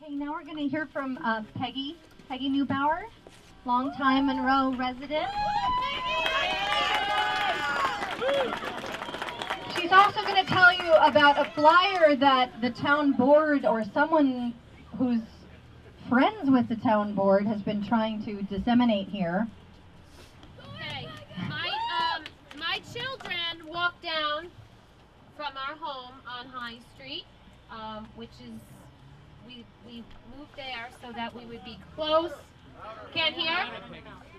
Okay, now we're going to hear from Peggy Neubauer, longtime Monroe resident. She's also going to tell you about a flyer that the town board or someone who's friends with the town board has been trying to disseminate here. Okay, my children walked down from our home on High Street, which is, we moved there so that we would be close. Can't hear?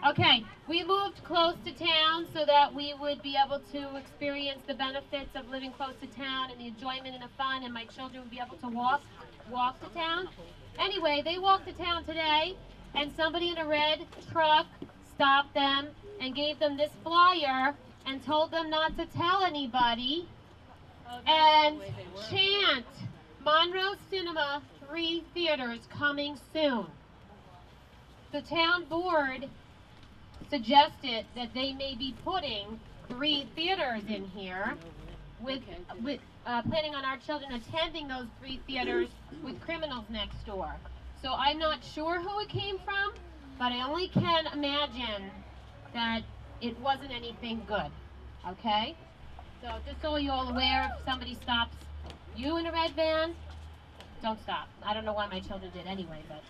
Okay, we moved close to town so that we would be able to experience the benefits of living close to town and the enjoyment and the fun, and my children would be able to walk to town. Anyway, they walked to town today, and somebody in a red truck stopped them and gave them this flyer and told them not to tell anybody and chant Monroe Cinema 3 theaters coming soon. The town board suggested that they may be putting 3 theaters in here with planning on our children attending those 3 theaters with criminals next door. So I'm not sure who it came from, but I only can imagine that it wasn't anything good, okay? So just so you're all aware, if somebody stops you in a red van, don't stop. I don't know why my children did anyway, but...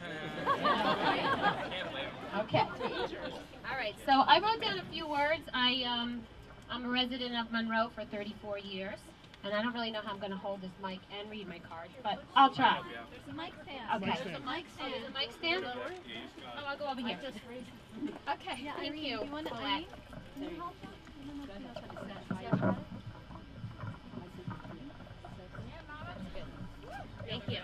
Okay. All right, so I wrote down a few words. I'm a resident of Monroe for 34 years, and I don't really know how I'm going to hold this mic and read my cards, but I'll try. There's a mic stand. Okay. There's a mic stand. Oh, there's a mic stand? Oh, I'll go over here. Okay, Yeah, thank Irene, you. You want to Colette. Can you help us? I don't know if you know how to set. See, I've got it. Thank you.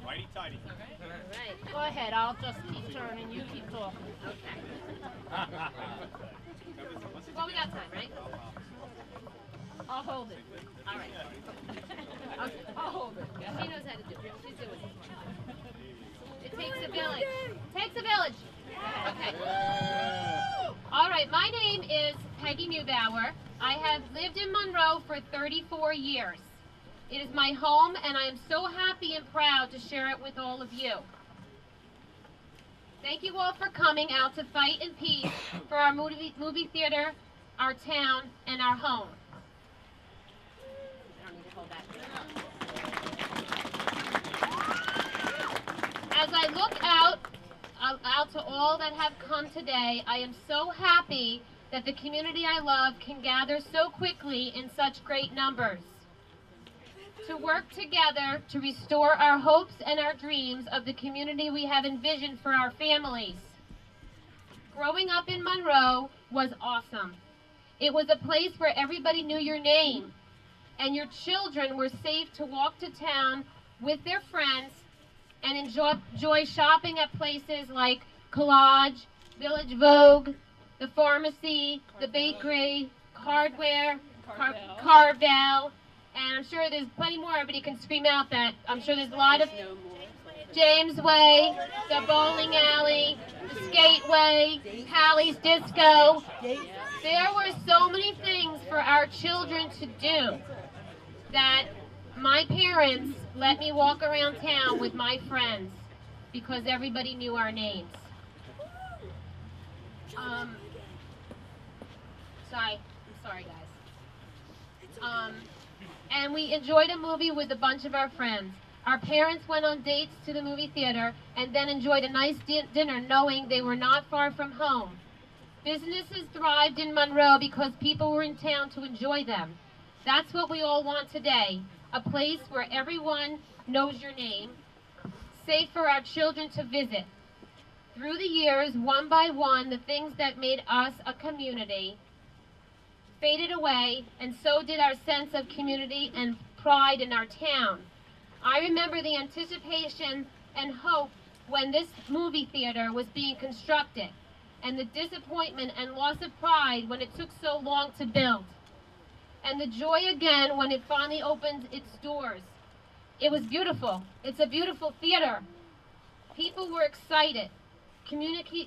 Righty tighty. All right. Go ahead, I'll just keep turning, you keep talking. Okay. Well, we got time, right? I'll hold it. All right. Okay. I'll hold it. She knows how to do it. She's doing it. It takes a village. Takes a village. Okay. All right. My name is Peggy Neubauer. I have lived in Monroe for 34 years. It is my home, and I am so happy and proud to share it with all of you. Thank you all for coming out to fight in peace for our movie theater, our town, and our home. I don't need to hold that. As I look out to all that have come today, I am so happy that the community I love can gather so quickly in such great numbers. To work together to restore our hopes and our dreams of the community we have envisioned for our families. Growing up in Monroe was awesome. It was a place where everybody knew your name, and your children were safe to walk to town with their friends and enjoy shopping at places like Collage, Village Vogue, the pharmacy, the bakery, hardware, Carvel, and I'm sure there's plenty more. Everybody can scream out that. I'm sure there's a lot of James Way, the bowling alley, the skateway, Hallie's Disco. There were so many things for our children to do that my parents let me walk around town with my friends because everybody knew our names. I'm sorry guys. And we enjoyed a movie with a bunch of our friends. Our parents went on dates to the movie theater and then enjoyed a nice dinner knowing they were not far from home. Businesses thrived in Monroe because people were in town to enjoy them. That's what we all want today, a place where everyone knows your name, safe for our children to visit. Through the years, one by one, the things that made us a community faded away, and so did our sense of community and pride in our town. I remember the anticipation and hope when this movie theater was being constructed, and the disappointment and loss of pride when it took so long to build, and the joy again when it finally opened its doors. It was beautiful. It's a beautiful theater. People were excited. Community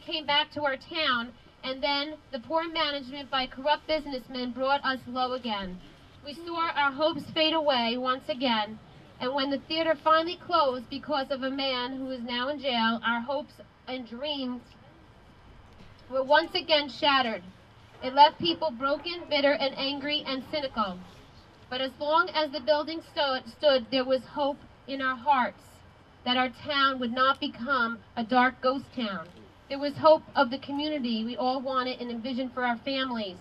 came back to our town, and then the poor management by corrupt businessmen brought us low again. We saw our hopes fade away once again, And when the theater finally closed because of a man who is now in jail, our hopes and dreams were once again shattered. It left people broken, bitter, and angry and cynical. But as long as the building stood, there was hope in our hearts that our town would not become a dark ghost town. There was hope of the community we all wanted and envisioned for our families.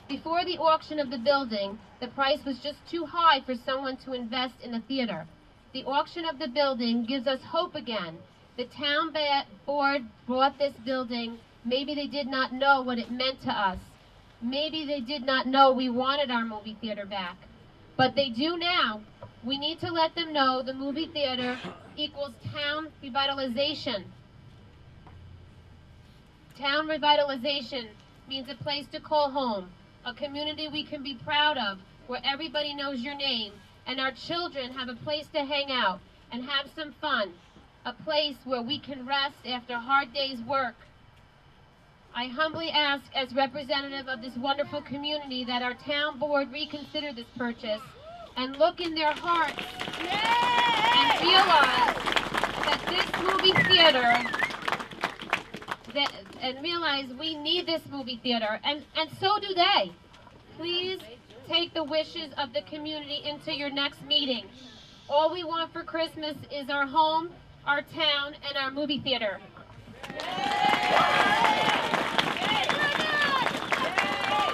Before the auction of the building, the price was just too high for someone to invest in a theater. The auction of the building gives us hope again. The town board bought this building. Maybe they did not know what it meant to us. Maybe they did not know we wanted our movie theater back. But they do now. We need to let them know the movie theater equals town revitalization. Town revitalization means a place to call home, a community we can be proud of, where everybody knows your name, and our children have a place to hang out and have some fun, a place where we can rest after a hard day's work. I humbly ask, as representative of this wonderful community, that our town board reconsider this purchase and look in their hearts and realize that this movie theater, and realize we need this movie theater, and so do they. Please take the wishes of the community into your next meeting. All we want for Christmas is our home, our town, and our movie theater.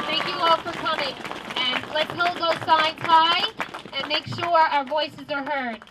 Thank you all for coming, and let's hold those signs high and make sure our voices are heard.